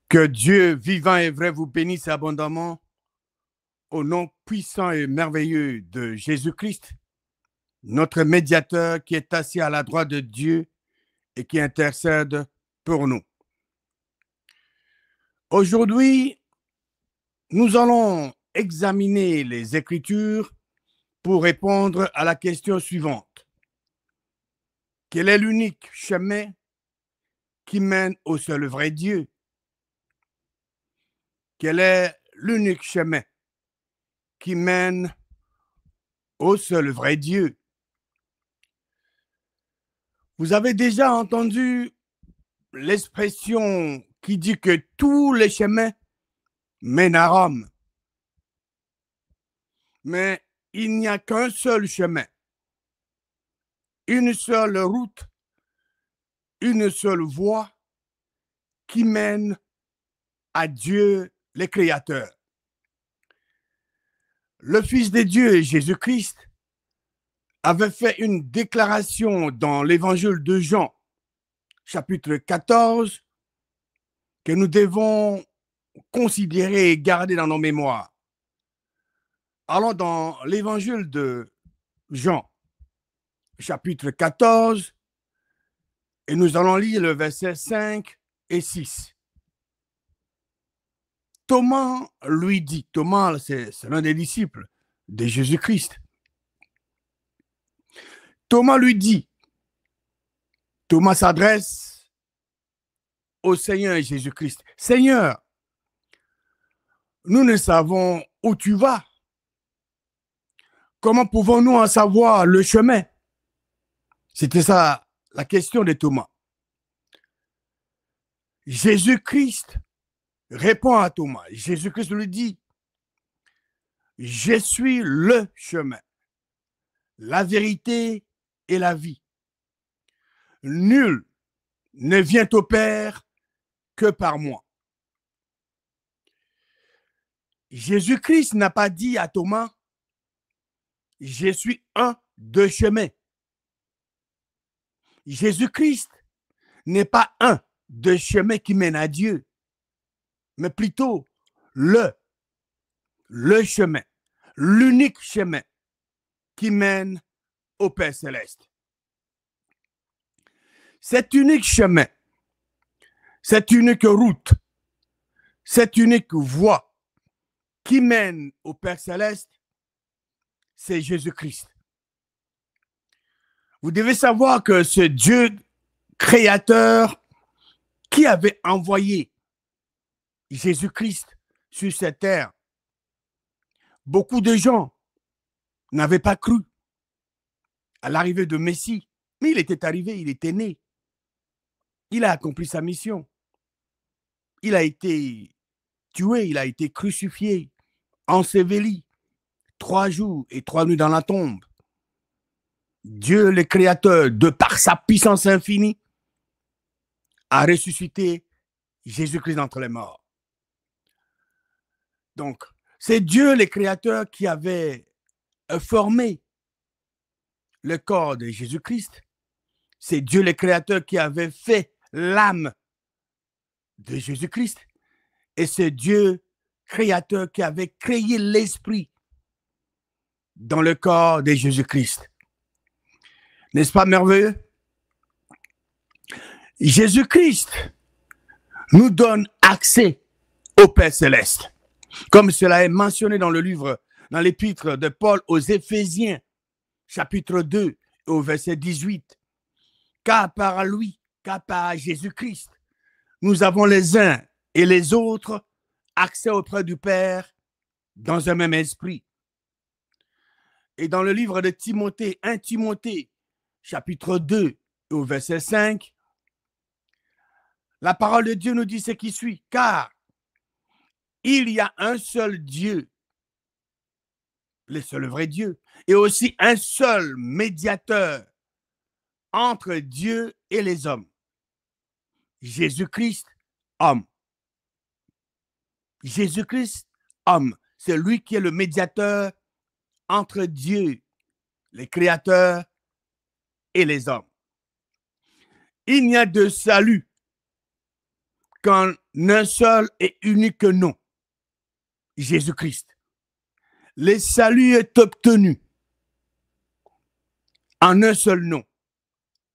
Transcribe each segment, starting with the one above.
Que Dieu vivant et vrai vous bénisse abondamment au nom puissant et merveilleux de Jésus-Christ, notre médiateur qui est assis à la droite de Dieu et qui intercède pour nous. Aujourd'hui, nous allons examiner les Écritures pour répondre à la question suivante. Quel est l'unique chemin qui mène au seul vrai Dieu? Quel est l'unique chemin qui mène au seul vrai Dieu? Vous avez déjà entendu l'expression qui dit que tous les chemins mènent à Rome. Mais il n'y a qu'un seul chemin, une seule route, une seule voie qui mène à Dieu le Créateur. Le Fils de Dieu, Jésus-Christ, avait fait une déclaration dans l'évangile de Jean, chapitre 14, que nous devons considérer et garder dans nos mémoires. Allons dans l'évangile de Jean, chapitre 14, et nous allons lire le verset 5 et 6. Thomas lui dit, Thomas, c'est l'un des disciples de Jésus-Christ. Thomas lui dit, Thomas s'adresse au Seigneur Jésus-Christ. Seigneur, nous ne savons où tu vas. Comment pouvons-nous en savoir le chemin? C'était ça la question de Thomas. Jésus-Christ répond à Thomas. Jésus-Christ lui dit, je suis le chemin, la vérité et la vie. Nul ne vient au Père que par moi. Jésus-Christ n'a pas dit à Thomas, je suis un de chemin. Jésus-Christ n'est pas un de chemin qui mène à Dieu, mais plutôt le chemin, l'unique chemin qui mène au Père céleste. Cet unique chemin, cette unique route, cette unique voie qui mène au Père céleste, c'est Jésus-Christ. Vous devez savoir que ce Dieu créateur qui avait envoyé Jésus-Christ sur cette terre, beaucoup de gens n'avaient pas cru à l'arrivée de Messie, mais il était arrivé, il était né. Il a accompli sa mission. Il a été tué, il a été crucifié, enseveli, 3 jours et 3 nuits dans la tombe. Dieu, le Créateur, de par sa puissance infinie, a ressuscité Jésus-Christ d'entre les morts. Donc, c'est Dieu, le Créateur, qui avait formé le corps de Jésus-Christ. C'est Dieu, le Créateur, qui avait fait l'âme de Jésus-Christ. Et c'est Dieu, Créateur, qui avait créé l'esprit dans le corps de Jésus-Christ. N'est-ce pas merveilleux? Jésus-Christ nous donne accès au Père céleste. Comme cela est mentionné dans le livre, dans l'épître de Paul aux Éphésiens, chapitre 2, au verset 18. Car par lui, car par Jésus-Christ, nous avons les uns et les autres accès auprès du Père dans un même esprit. Et dans le livre de Timothée, 1 Timothée, chapitre 2, au verset 5, la parole de Dieu nous dit ce qui suit. Car il y a un seul Dieu, le seul vrai Dieu, et aussi un seul médiateur entre Dieu et les hommes. Jésus-Christ, homme. Jésus-Christ, homme. C'est lui qui est le médiateur entre Dieu, les créateurs, et les hommes. Il n'y a de salut qu'en un seul et unique nom, Jésus-Christ. Le salut est obtenu en un seul nom,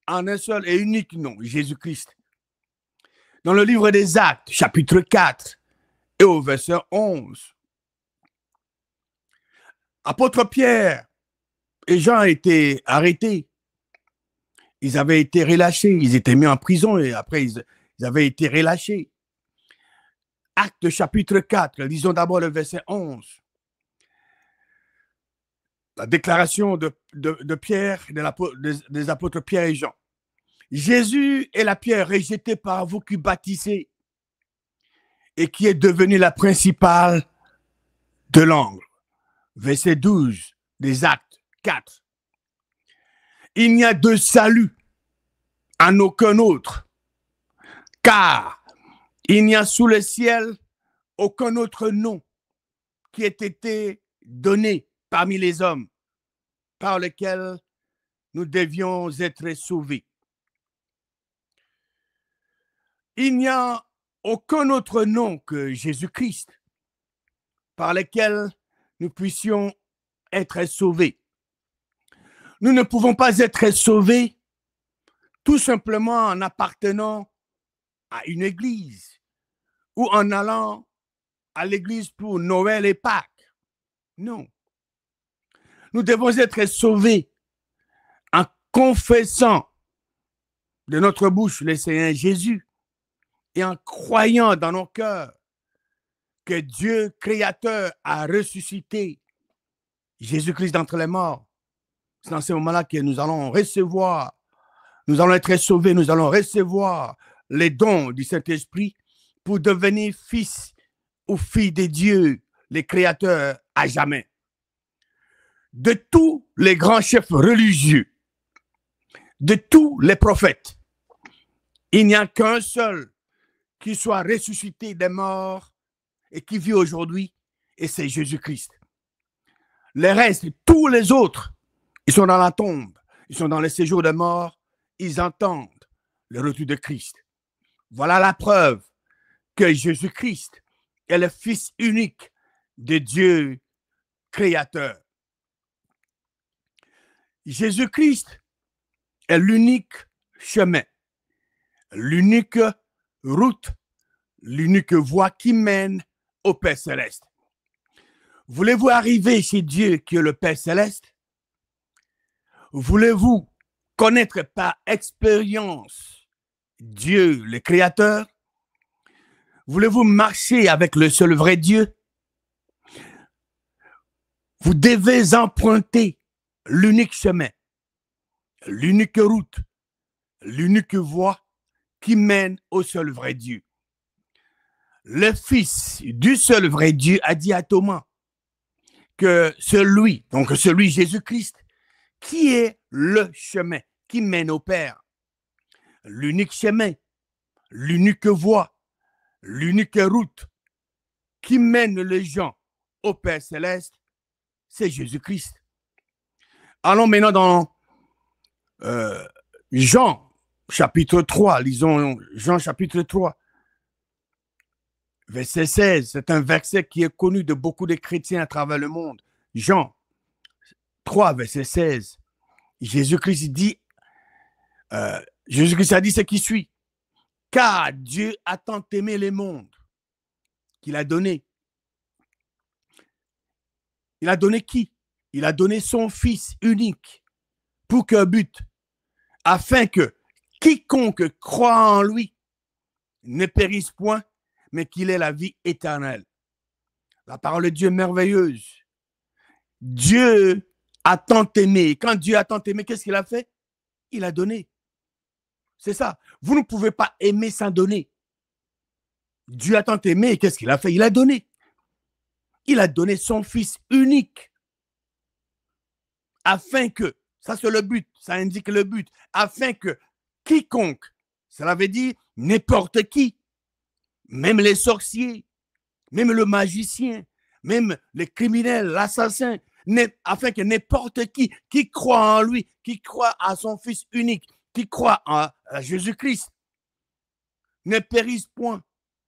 en un seul et unique nom, Jésus-Christ. Dans le livre des Actes, chapitre 4 et au verset 11, apôtre Pierre et Jean étaient arrêtés. Ils avaient été relâchés, ils étaient mis en prison et après ils avaient été relâchés. Actes chapitre 4, lisons d'abord le verset 11. La déclaration de Pierre, des apôtres Pierre et Jean. Jésus est la pierre rejetée par vous qui bâtissez et qui est devenue la principale de l'angle. Verset 12 des Actes 4. Il n'y a de salut en aucun autre, car il n'y a sous le ciel aucun autre nom qui ait été donné parmi les hommes par lequel nous devions être sauvés. Il n'y a aucun autre nom que Jésus-Christ par lequel nous puissions être sauvés. Nous ne pouvons pas être sauvés tout simplement en appartenant à une église ou en allant à l'église pour Noël et Pâques. Non. Nous devons être sauvés en confessant de notre bouche le Seigneur Jésus et en croyant dans nos cœurs que Dieu créateur a ressuscité Jésus-Christ d'entre les morts. C'est dans ce moment-là que nous allons recevoir, nous allons être sauvés, nous allons recevoir les dons du Saint-Esprit pour devenir fils ou filles de Dieu, les créateurs à jamais. De tous les grands chefs religieux, de tous les prophètes, il n'y a qu'un seul qui soit ressuscité des morts et qui vit aujourd'hui, et c'est Jésus-Christ. Les restes, tous les autres, ils sont dans la tombe, ils sont dans le séjour des morts, ils entendent le retour de Christ. Voilà la preuve que Jésus-Christ est le Fils unique de Dieu créateur. Jésus-Christ est l'unique chemin, l'unique route, l'unique voie qui mène au Père Céleste. Voulez-vous arriver chez Dieu qui est le Père Céleste? Voulez-vous connaître par expérience Dieu, le Créateur? Voulez-vous marcher avec le seul vrai Dieu? Vous devez emprunter l'unique chemin, l'unique route, l'unique voie qui mène au seul vrai Dieu. Le Fils du seul vrai Dieu a dit à Thomas que celui Jésus-Christ, qui est le chemin qui mène au Père, l'unique chemin, l'unique voie, l'unique route qui mène les gens au Père Céleste, c'est Jésus-Christ. Allons maintenant dans Jean, chapitre 3. Lisons Jean, chapitre 3, verset 16. C'est un verset qui est connu de beaucoup de chrétiens à travers le monde. Jean 3, verset 16. Jésus-Christ a dit ce qui suit. Car Dieu a tant aimé le monde qu'il a donné. Il a donné qui? Il a donné son Fils unique. Pour qu'un but, afin que quiconque croit en lui ne périsse point, mais qu'il ait la vie éternelle. La parole de Dieu est merveilleuse. Dieu a tant aimé. Quand Dieu a tant aimé, qu'est-ce qu'il a fait? Il a donné. C'est ça. Vous ne pouvez pas aimer sans donner. Dieu a tant aimé, qu'est-ce qu'il a fait? Il a donné. Il a donné son Fils unique. Afin que, ça c'est le but, ça indique le but, afin que quiconque, cela veut dire n'importe qui, même les sorciers, même le magicien, même les criminels, l'assassin, afin que n'importe qui croit en lui, qui croit à son Fils unique, qui croit à Jésus-Christ, ne périsse point,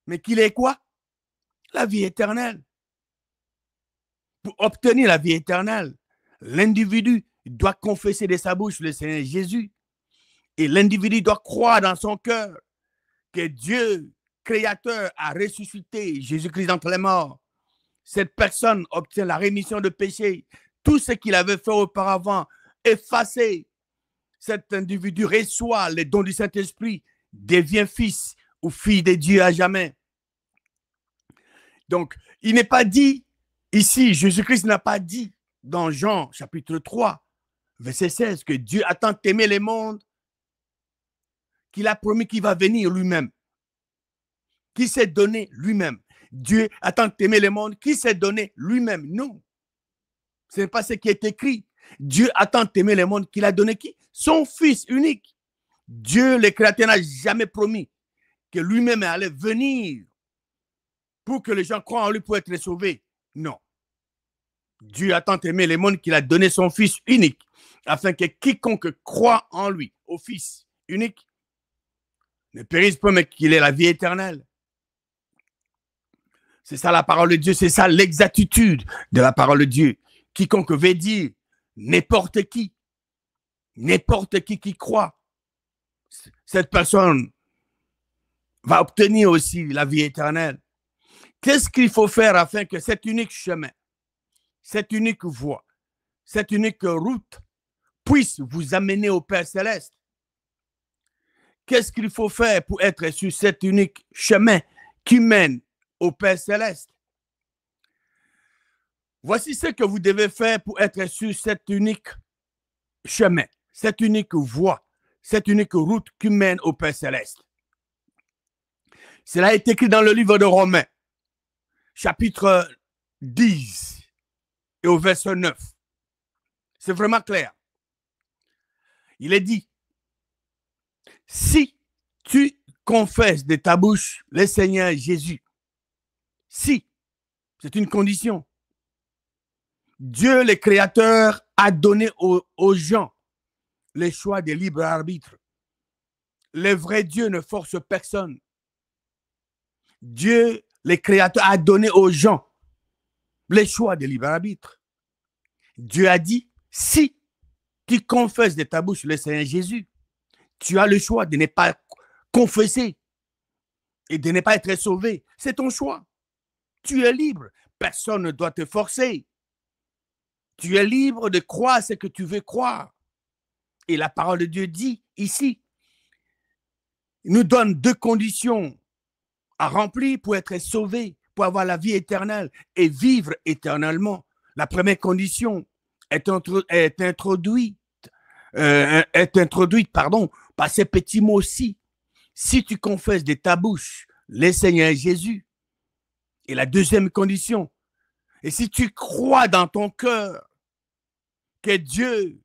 mais qu'il est quoi? La vie éternelle. Pour obtenir la vie éternelle, l'individu doit confesser de sa bouche le Seigneur Jésus. Et l'individu doit croire dans son cœur que Dieu, Créateur, a ressuscité Jésus-Christ d'entre les morts. Cette personne obtient la rémission de péché. Tout ce qu'il avait fait auparavant, effacé. Cet individu reçoit les dons du Saint-Esprit, devient fils ou fille de Dieu à jamais. Donc, il n'est pas dit ici, Jésus-Christ n'a pas dit dans Jean chapitre 3, verset 16, que Dieu a tant aimé le monde qu'il a promis qu'il va venir lui-même, qu'il s'est donné lui-même. Dieu a tant aimé le monde qu'il s'est donné lui-même. Non, ce n'est pas ce qui est écrit. Dieu a tant aimé le monde qu'il a donné qui? Son Fils unique. Dieu, le Créateur, n'a jamais promis que lui-même allait venir pour que les gens croient en lui pour être sauvés. Non. Dieu a tant aimé le monde qu'il a donné son Fils unique, afin que quiconque croit en lui, au Fils unique, ne périsse pas, mais qu'il ait la vie éternelle. C'est ça la parole de Dieu, c'est ça l'exactitude de la parole de Dieu. Quiconque veut dire n'importe qui qui croit, cette personne va obtenir aussi la vie éternelle. Qu'est-ce qu'il faut faire afin que cet unique chemin, cette unique voie, cette unique route puisse vous amener au Père Céleste? Qu'est-ce qu'il faut faire pour être sur cet unique chemin qui mène au Père Céleste? Voici ce que vous devez faire pour être sur cet unique chemin, cette unique voie, cette unique route qui mène au Père Céleste. Cela est écrit dans le livre de Romains, chapitre 10 et au verset 9. C'est vraiment clair. Il est dit, si tu confesses de ta bouche le Seigneur Jésus, si, c'est une condition, Dieu le Créateur a donné aux gens le choix de libre arbitre. Le vrai Dieu ne force personne. Dieu, le Créateur, a donné aux gens le choix de libre arbitre. Dieu a dit, si tu confesses de ta bouche le Seigneur Jésus, tu as le choix de ne pas confesser et de ne pas être sauvé. C'est ton choix. Tu es libre. Personne ne doit te forcer. Tu es libre de croire ce que tu veux croire. Et la parole de Dieu dit ici, il nous donne deux conditions à remplir pour être sauvé, pour avoir la vie éternelle et vivre éternellement. La première condition est introduite par ces petits mots-ci. Si tu confesses de ta bouche le Seigneur Jésus. Et la deuxième condition, et si tu crois dans ton cœur que Dieu,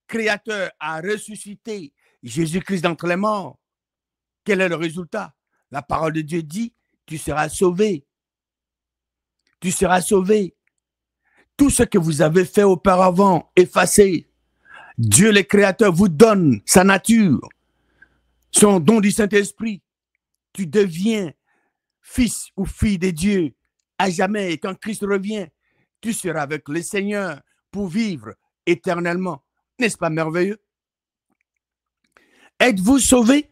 Créateur, a ressuscité Jésus-Christ d'entre les morts, quel est le résultat? La parole de Dieu dit, tu seras sauvé. Tu seras sauvé. Tout ce que vous avez fait auparavant, effacé, Dieu le Créateur vous donne sa nature, son don du Saint-Esprit. Tu deviens fils ou fille de Dieu à jamais. Et quand Christ revient, tu seras avec le Seigneur pour vivre éternellement. N'est-ce pas merveilleux? Êtes-vous sauvés?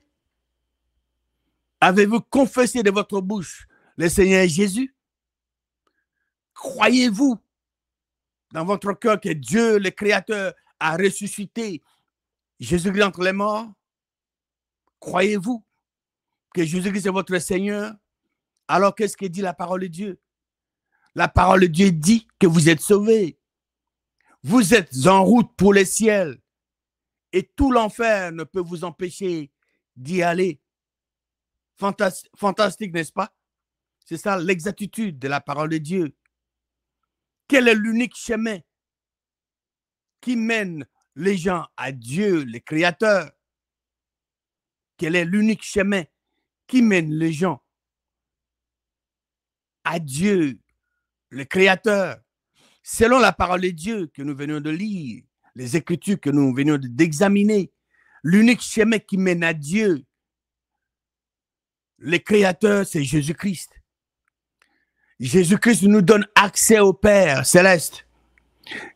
Avez-vous confessé de votre bouche le Seigneur Jésus? Croyez-vous dans votre cœur que Dieu, le Créateur, a ressuscité Jésus-Christ entre les morts? Croyez-vous que Jésus-Christ est votre Seigneur? Alors, qu'est-ce que dit la parole de Dieu? La parole de Dieu dit que vous êtes sauvés. Vous êtes en route pour le ciel. Et tout l'enfer ne peut vous empêcher d'y aller. Fantastique, n'est-ce pas? C'est ça l'exactitude de la parole de Dieu. Quel est l'unique chemin qui mène les gens à Dieu, le Créateur? Quel est l'unique chemin qui mène les gens à Dieu, le Créateur? Selon la parole de Dieu que nous venons de lire, les Écritures que nous venons d'examiner, l'unique chemin qui mène à Dieu, le Créateur, c'est Jésus-Christ. Jésus-Christ nous donne accès au Père céleste.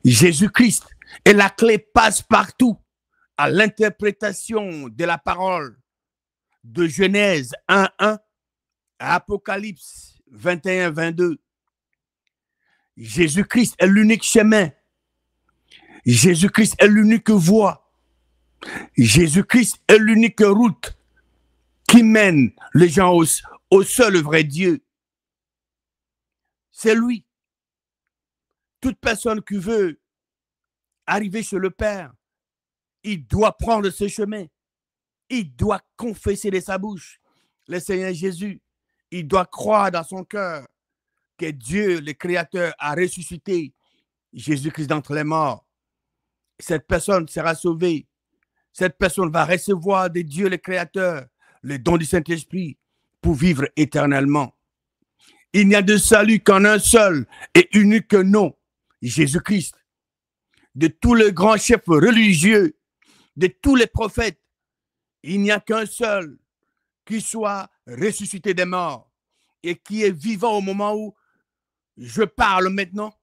Jésus-Christ est la clé passe-partout à l'interprétation de la parole de Genèse 1:1 à Apocalypse 21:22. Jésus-Christ est l'unique chemin. Jésus-Christ est l'unique voie. Jésus-Christ est l'unique route qui mène les gens au seul vrai Dieu. C'est lui. Toute personne qui veut arriver chez le Père, il doit prendre ce chemin. Il doit confesser de sa bouche le Seigneur Jésus. Il doit croire dans son cœur que Dieu, le Créateur, a ressuscité Jésus-Christ d'entre les morts. Cette personne sera sauvée. Cette personne va recevoir de Dieu, le Créateur, le don du Saint-Esprit pour vivre éternellement. Il n'y a de salut qu'en un seul et unique nom, Jésus-Christ. De tous les grands chefs religieux, de tous les prophètes, il n'y a qu'un seul qui soit ressuscité des morts et qui est vivant au moment où je parle maintenant,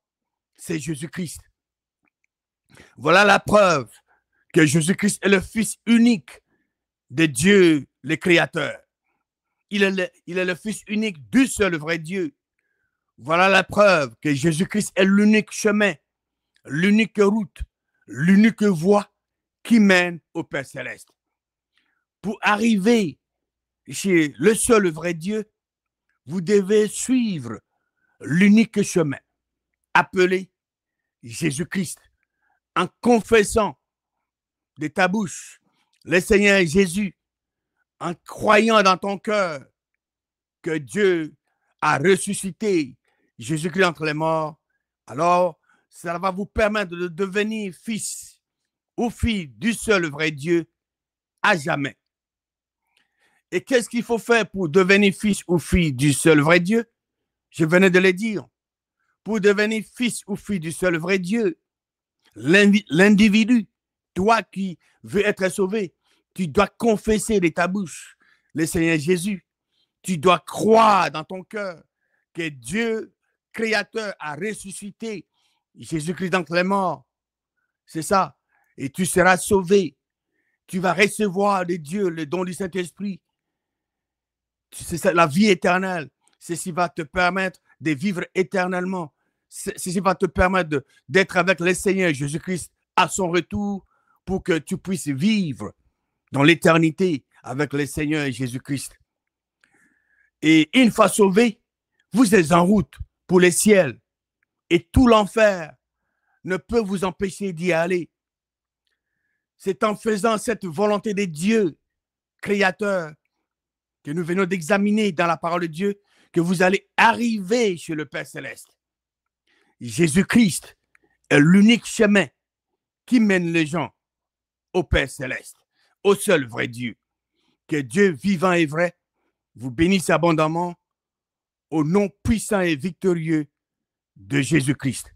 c'est Jésus-Christ. Voilà la preuve que Jésus-Christ est le Fils unique de Dieu, le Créateur. Il est le Fils unique du seul vrai Dieu. Voilà la preuve que Jésus-Christ est l'unique chemin, l'unique route, l'unique voie qui mène au Père Céleste. Pour arriver chez le seul vrai Dieu, vous devez suivre l'unique chemin appelé Jésus-Christ en confessant de ta bouche le Seigneur Jésus, en croyant dans ton cœur que Dieu a ressuscité Jésus-Christ entre les morts. Alors, ça va vous permettre de devenir fils ou fille du seul vrai Dieu à jamais. Et qu'est-ce qu'il faut faire pour devenir fils ou fille du seul vrai Dieu? Je venais de le dire. Pour devenir fils ou fille du seul vrai Dieu, l'individu, toi qui veux être sauvé, tu dois confesser de ta bouche le Seigneur Jésus. Tu dois croire dans ton cœur que Dieu, Créateur, a ressuscité Jésus-Christ d'entre les morts. C'est ça. Et tu seras sauvé. Tu vas recevoir de Dieu le don du Saint-Esprit. C'est ça, la vie éternelle. C'est ce qui va te permettre de vivre éternellement. C'est ce qui va te permettre d'être avec le Seigneur Jésus-Christ à son retour pour que tu puisses vivre dans l'éternité avec le Seigneur Jésus-Christ. Et une fois sauvé, vous êtes en route pour le ciel. Et tout l'enfer ne peut vous empêcher d'y aller. C'est en faisant cette volonté de Dieu, Créateur, que nous venons d'examiner dans la parole de Dieu, que vous allez arriver chez le Père Céleste. Jésus-Christ est l'unique chemin qui mène les gens au Père Céleste, au seul vrai Dieu. Que Dieu vivant et vrai vous bénisse abondamment au nom puissant et victorieux de Jésus-Christ.